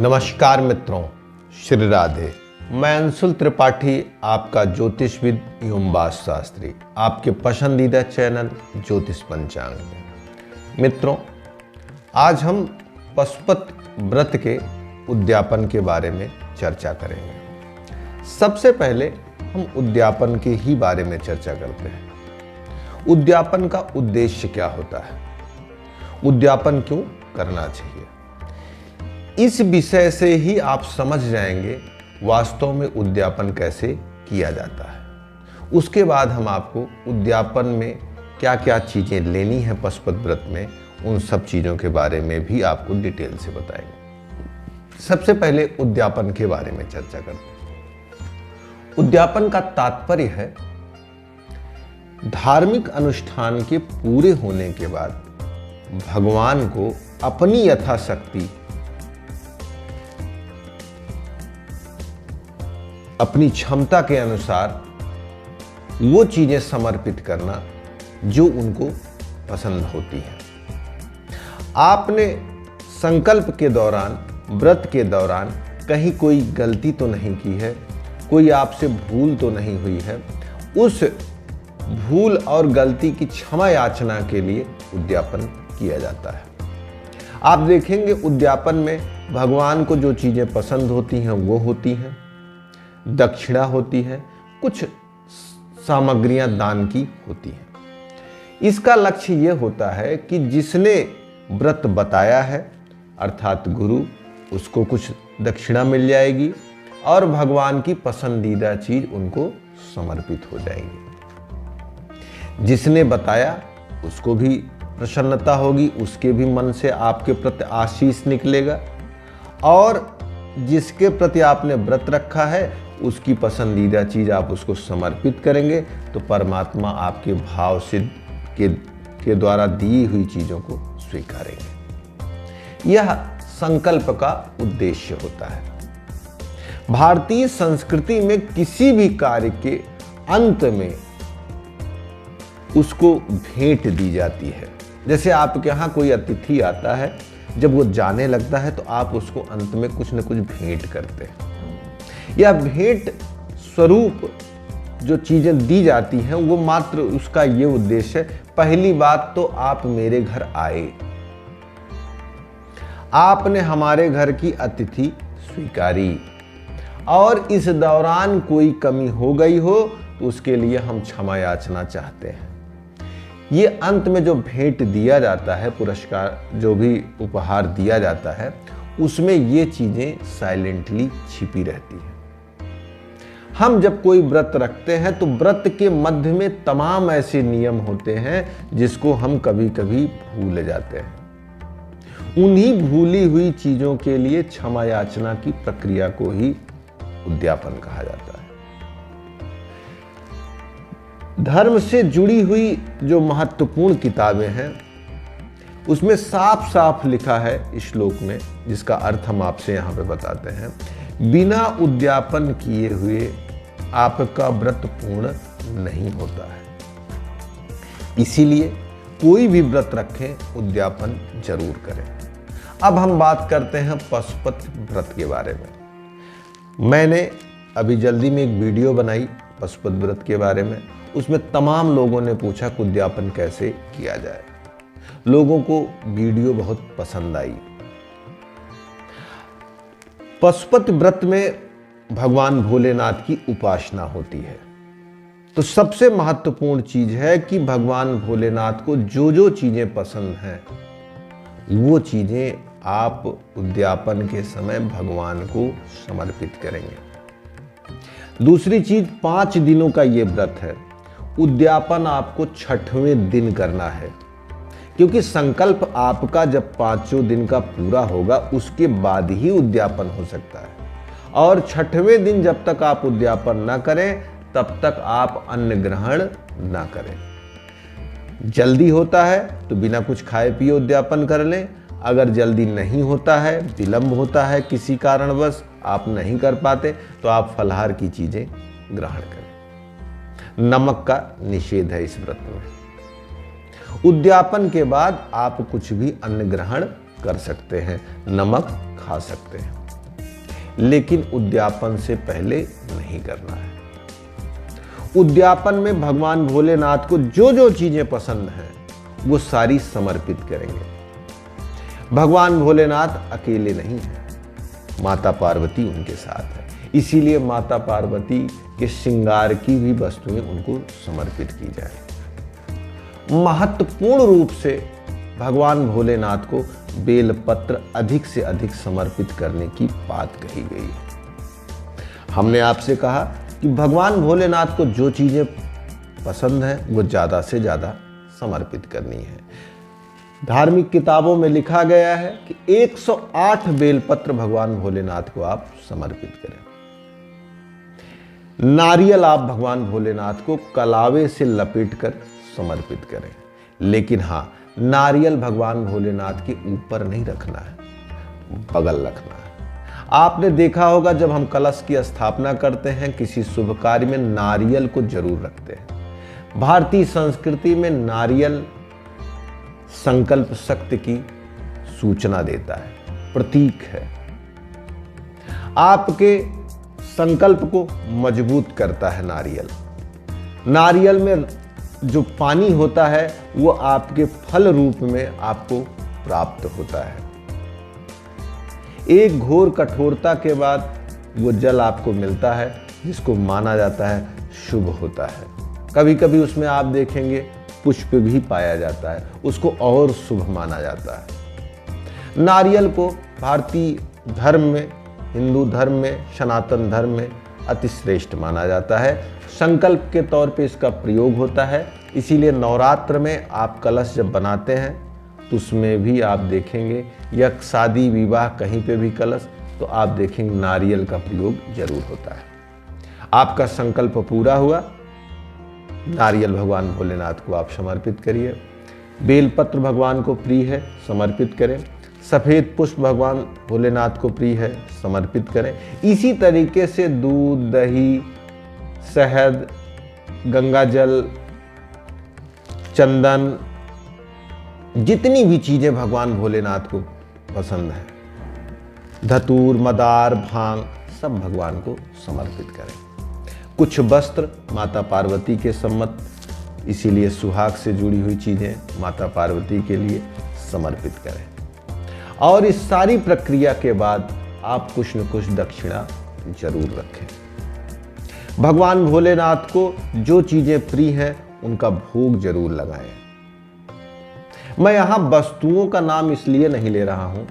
नमस्कार मित्रों, श्री राधे। मैं अंशुल त्रिपाठी, आपका ज्योतिषविद एवं वास्तुशास्त्री, आपके पसंदीदा चैनल ज्योतिष पंचांग में। मित्रों, आज हम पशुपत व्रत के उद्यापन के बारे में चर्चा करेंगे। सबसे पहले हम उद्यापन के ही बारे में चर्चा करते हैं। उद्यापन का उद्देश्य क्या होता है, उद्यापन क्यों करना चाहिए, इस विषय से ही आप समझ जाएंगे वास्तव में उद्यापन कैसे किया जाता है। उसके बाद हम आपको उद्यापन में क्या क्या चीज़ें लेनी है पशुपत व्रत में, उन सब चीज़ों के बारे में भी आपको डिटेल से बताएंगे। सबसे पहले उद्यापन के बारे में चर्चा करते हैं। उद्यापन का तात्पर्य है धार्मिक अनुष्ठान के पूरे होने के बाद भगवान को अपनी यथाशक्ति, अपनी क्षमता के अनुसार वो चीजें समर्पित करना जो उनको पसंद होती हैं। आपने संकल्प के दौरान, व्रत के दौरान कहीं कोई गलती तो नहीं की है, कोई आपसे भूल तो नहीं हुई है। उस भूल और गलती की क्षमा याचना के लिए उद्यापन किया जाता है। आप देखेंगे उद्यापन में भगवान को जो चीजें पसंद होती हैं वो होती हैं, दक्षिणा होती है, कुछ सामग्रियां दान की होती हैं। इसका लक्ष्य यह होता है कि जिसने व्रत बताया है अर्थात गुरु, उसको कुछ दक्षिणा मिल जाएगी और भगवान की पसंदीदा चीज उनको समर्पित हो जाएगी। जिसने बताया उसको भी प्रसन्नता होगी, उसके भी मन से आपके प्रति आशीष निकलेगा, और जिसके प्रति आपने व्रत रखा है उसकी पसंदीदा चीज आप उसको समर्पित करेंगे तो परमात्मा आपके भाव सिद्ध के द्वारा दी हुई चीजों को स्वीकारेंगे। यह संकल्प का उद्देश्य होता है। भारतीय संस्कृति में किसी भी कार्य के अंत में उसको भेंट दी जाती है। जैसे आपके यहाँ कोई अतिथि आता है, जब वो जाने लगता है तो आप उसको अंत में कुछ न कुछ भेंट करते हैं। यह भेंट स्वरूप जो चीजें दी जाती हैं वो मात्र उसका ये उद्देश्य है, पहली बात तो आप मेरे घर आए, आपने हमारे घर की अतिथि स्वीकारी, और इस दौरान कोई कमी हो गई हो तो उसके लिए हम क्षमा याचना चाहते हैं। ये अंत में जो भेंट दिया जाता है, पुरस्कार जो भी उपहार दिया जाता है, उसमें ये चीजें साइलेंटली छिपी रहती हैं। हम जब कोई व्रत रखते हैं तो व्रत के मध्य में तमाम ऐसे नियम होते हैं जिसको हम कभी कभी भूल जाते हैं। उन्हीं भूली हुई चीजों के लिए क्षमा याचना की प्रक्रिया को ही उद्यापन कहा जाता है। धर्म से जुड़ी हुई जो महत्वपूर्ण किताबें हैं उसमें साफ साफ लिखा है श्लोक में, जिसका अर्थ हम आपसे यहां पे बताते हैं। बिना उद्यापन किए हुए आपका व्रत पूर्ण नहीं होता है। इसीलिए कोई भी व्रत रखें, उद्यापन जरूर करें। अब हम बात करते हैं पशुपत व्रत के बारे में। मैंने अभी जल्दी में एक वीडियो बनाई पशुपत व्रत के बारे में। उसमें तमाम लोगों ने पूछा कि उद्यापन कैसे किया जाए। लोगों को वीडियो बहुत पसंद आई। पशुपत व्रत में भगवान भोलेनाथ की उपासना होती है, तो सबसे महत्वपूर्ण चीज है कि भगवान भोलेनाथ को जो जो चीजें पसंद हैं वो चीजें आप उद्यापन के समय भगवान को समर्पित करेंगे। दूसरी चीज, 5 दिनों का ये व्रत है। उद्यापन आपको 6वें दिन करना है, क्योंकि संकल्प आपका जब 5 दिन का पूरा होगा उसके बाद ही उद्यापन हो सकता है, और 6वें दिन जब तक आप उद्यापन ना करें तब तक आप अन्न ग्रहण ना करें। जल्दी होता है तो बिना कुछ खाए पिए उद्यापन कर लें। अगर जल्दी नहीं होता है, विलंब होता है, किसी कारणवश आप नहीं कर पाते, तो आप फलाहार की चीजें ग्रहण करें। नमक का निषेध है इस व्रत में। उद्यापन के बाद आप कुछ भी अन्न ग्रहण कर सकते हैं, नमक खा सकते हैं। लेकिन उद्यापन से पहले नहीं करना है। उद्यापन में भगवान भोलेनाथ को जो जो चीजें पसंद हैं वो सारी समर्पित करेंगे। भगवान भोलेनाथ अकेले नहीं हैं, माता पार्वती उनके साथ है, इसीलिए माता पार्वती के श्रृंगार की भी वस्तुएं उनको समर्पित की जाए। महत्वपूर्ण रूप से भगवान भोलेनाथ को बेलपत्र अधिक से अधिक समर्पित करने की बात कही गई है। हमने आपसे कहा कि भगवान भोलेनाथ को जो चीजें पसंद हैं वो ज्यादा से ज्यादा समर्पित करनी है। धार्मिक किताबों में लिखा गया है कि 108 बेलपत्र भगवान भोलेनाथ को आप समर्पित करें। नारियल आप भगवान भोलेनाथ को कलावे से लपेटकर समर्पित करें, लेकिन हाँ, नारियल भगवान भोलेनाथ के ऊपर नहीं रखना है, बगल रखना है। आपने देखा होगा जब हम कलश की स्थापना करते हैं, किसी शुभ कार्य में नारियल को जरूर रखते हैं। भारतीय संस्कृति में नारियल संकल्प शक्ति की सूचना देता है, प्रतीक है, आपके संकल्प को मजबूत करता है। नारियल में जो पानी होता है वो आपके फल रूप में आपको प्राप्त होता है। एक घोर कठोरता के बाद वो जल आपको मिलता है, जिसको माना जाता है शुभ होता है। कभी कभी उसमें आप देखेंगे पुष्प भी पाया जाता है, उसको और शुभ माना जाता है। नारियल को भारतीय धर्म में, हिंदू धर्म में, सनातन धर्म में अति श्रेष्ठ माना जाता है। संकल्प के तौर पे इसका प्रयोग होता है, इसीलिए नवरात्र में आप कलश जब बनाते हैं तो उसमें भी आप देखेंगे, या शादी विवाह कहीं पे भी कलश, तो आप देखेंगे नारियल का प्रयोग जरूर होता है। आपका संकल्प पूरा हुआ, नारियल भगवान भोलेनाथ को आप समर्पित करिए। बेलपत्र भगवान को प्रिय है, समर्पित करें। सफ़ेद पुष्प भगवान भोलेनाथ को प्रिय है, समर्पित करें। इसी तरीके से दूध, दही, शहद, गंगा जल, चंदन, जितनी भी चीज़ें भगवान भोलेनाथ को पसंद हैं, धतूर, मदार, भांग, सब भगवान को समर्पित करें। कुछ वस्त्र माता पार्वती के सम्मत, इसीलिए सुहाग से जुड़ी हुई चीज़ें माता पार्वती के लिए समर्पित करें। और इस सारी प्रक्रिया के बाद आप कुछ न कुछ दक्षिणा जरूर रखें। भगवान भोलेनाथ को जो चीज़ें प्रिय हैं उनका भोग जरूर लगाएं। मैं यहाँ वस्तुओं का नाम इसलिए नहीं ले रहा हूँ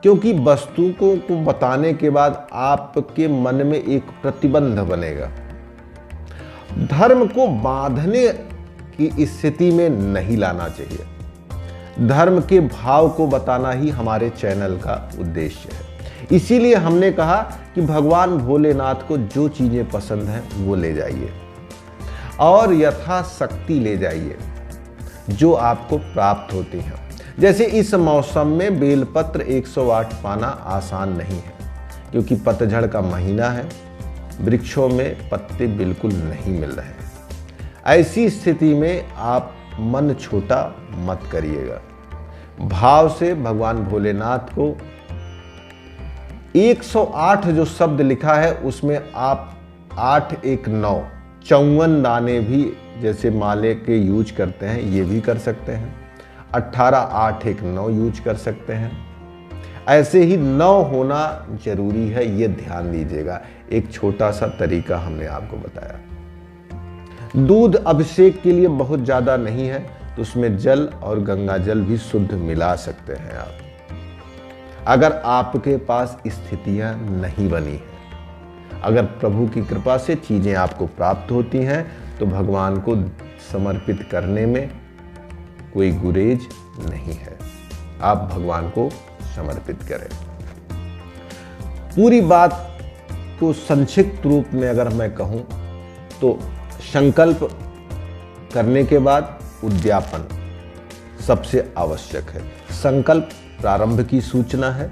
क्योंकि वस्तुओं को बताने के बाद आपके मन में एक प्रतिबंध बनेगा। धर्म को बांधने की स्थिति में नहीं लाना चाहिए। धर्म के भाव को बताना ही हमारे चैनल का उद्देश्य है। इसीलिए हमने कहा कि भगवान भोलेनाथ को जो चीजें पसंद हैं वो ले जाइए और यथाशक्ति ले जाइए जो आपको प्राप्त होती हैं। जैसे इस मौसम में बेलपत्र 108 पाना आसान नहीं है क्योंकि पतझड़ का महीना है, वृक्षों में पत्ते बिल्कुल नहीं मिल रहे हैं। ऐसी स्थिति में आप मन छोटा मत करिएगा। भाव से भगवान भोलेनाथ को 108 जो शब्द लिखा है उसमें आप 8 1 9 54 दाने भी जैसे माले के यूज करते हैं ये भी कर सकते हैं। 18 8 1 9 यूज कर सकते हैं। ऐसे ही 9 होना जरूरी है, ये ध्यान दीजिएगा। एक छोटा सा तरीका हमने आपको बताया। दूध अभिषेक के लिए बहुत ज़्यादा नहीं है तो उसमें जल और गंगा जल भी शुद्ध मिला सकते हैं आप, अगर आपके पास स्थितियां नहीं बनी हैं। अगर प्रभु की कृपा से चीज़ें आपको प्राप्त होती हैं तो भगवान को समर्पित करने में कोई गुरेज नहीं है। आप भगवान को समर्पित करें। पूरी बात को संक्षिप्त रूप में अगर मैं कहूं तो संकल्प करने के बाद उद्यापन सबसे आवश्यक है। संकल्प प्रारंभ की सूचना है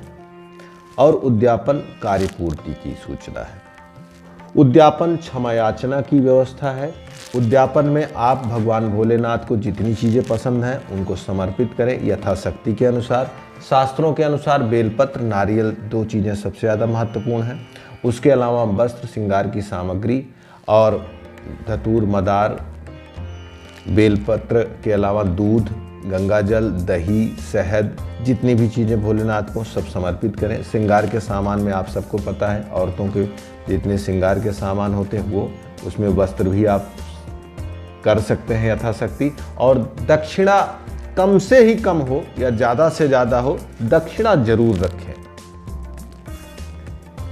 और उद्यापन कार्यपूर्ति की सूचना है। उद्यापन क्षमा याचना की व्यवस्था है। उद्यापन में आप भगवान भोलेनाथ को जितनी चीज़ें पसंद हैं उनको समर्पित करें यथाशक्ति के अनुसार। शास्त्रों के अनुसार बेलपत्र, नारियल 2 चीज़ें सबसे ज़्यादा महत्वपूर्ण हैं। उसके अलावा वस्त्र, श्रृंगार की सामग्री और धतूर, मदार, बेलपत्र के अलावा दूध, गंगाजल, दही, शहद, जितनी भी चीज़ें भोलेनाथ को सब समर्पित करें। श्रृंगार के सामान में आप सबको पता है, औरतों के जितने श्रृंगार के सामान होते हैं वो, उसमें वस्त्र भी आप कर सकते हैं यथाशक्ति। और दक्षिणा कम से ही कम हो या ज़्यादा से ज़्यादा हो, दक्षिणा जरूर रखें।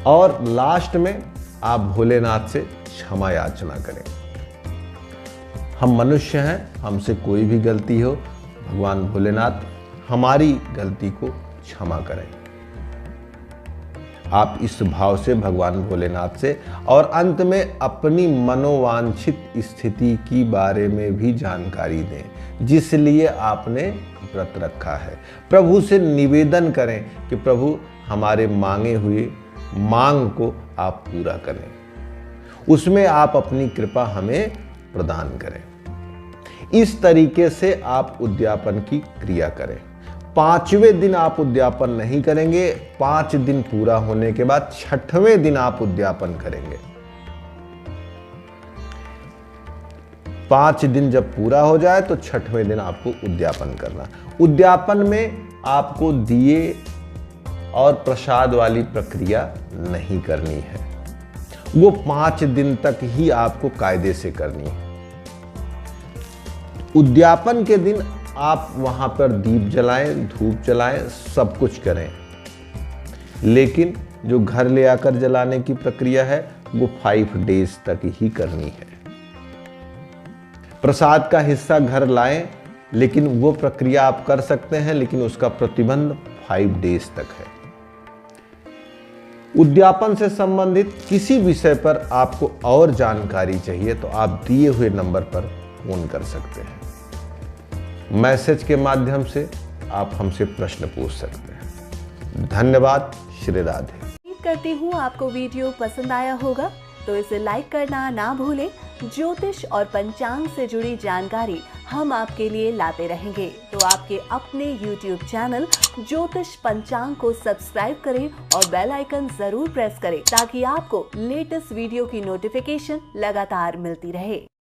और लास्ट में आप भोलेनाथ से क्षमा याचना करें। हम मनुष्य हैं, हमसे कोई भी गलती हो, भगवान भोलेनाथ हमारी गलती को क्षमा करें। आप इस भाव से भगवान भोलेनाथ से, और अंत में अपनी मनोवांछित स्थिति की बारे में भी जानकारी दें जिसलिए आपने व्रत रखा है। प्रभु से निवेदन करें कि प्रभु हमारे मांगे हुए मांग को आप पूरा करें, उसमें आप अपनी कृपा हमें प्रदान करें। इस तरीके से आप उद्यापन की क्रिया करें। 5वें दिन आप उद्यापन नहीं करेंगे, 5 दिन पूरा होने के बाद 6वें दिन आप उद्यापन करेंगे। 5 दिन जब पूरा हो जाए तो 6वें दिन आपको उद्यापन करना। उद्यापन में आपको दिए और प्रसाद वाली प्रक्रिया नहीं करनी है, वो 5 दिन तक ही आपको कायदे से करनी है। उद्यापन के दिन आप वहां पर दीप जलाएं, धूप जलाएं, सब कुछ करें, लेकिन जो घर ले आकर जलाने की प्रक्रिया है वो 5 डेज तक ही करनी है। प्रसाद का हिस्सा घर लाएं, लेकिन वो प्रक्रिया आप कर सकते हैं, लेकिन उसका प्रतिबंध 5 डेज तक है। उद्यापन से संबंधित किसी विषय पर आपको और जानकारी चाहिए तो आप दिए हुए नंबर पर फोन कर सकते हैं। मैसेज के माध्यम से आप हमसे प्रश्न पूछ सकते हैं। धन्यवाद। श्री राधे। उम्मीद करती हूँ आपको वीडियो पसंद आया होगा, तो इसे लाइक करना ना भूलें। ज्योतिष और पंचांग से जुड़ी जानकारी हम आपके लिए लाते रहेंगे, तो आपके अपने YouTube चैनल ज्योतिष पंचांग को सब्सक्राइब करें और बेल आइकन जरूर प्रेस करें ताकि आपको लेटेस्ट वीडियो की नोटिफिकेशन लगातार मिलती रहे।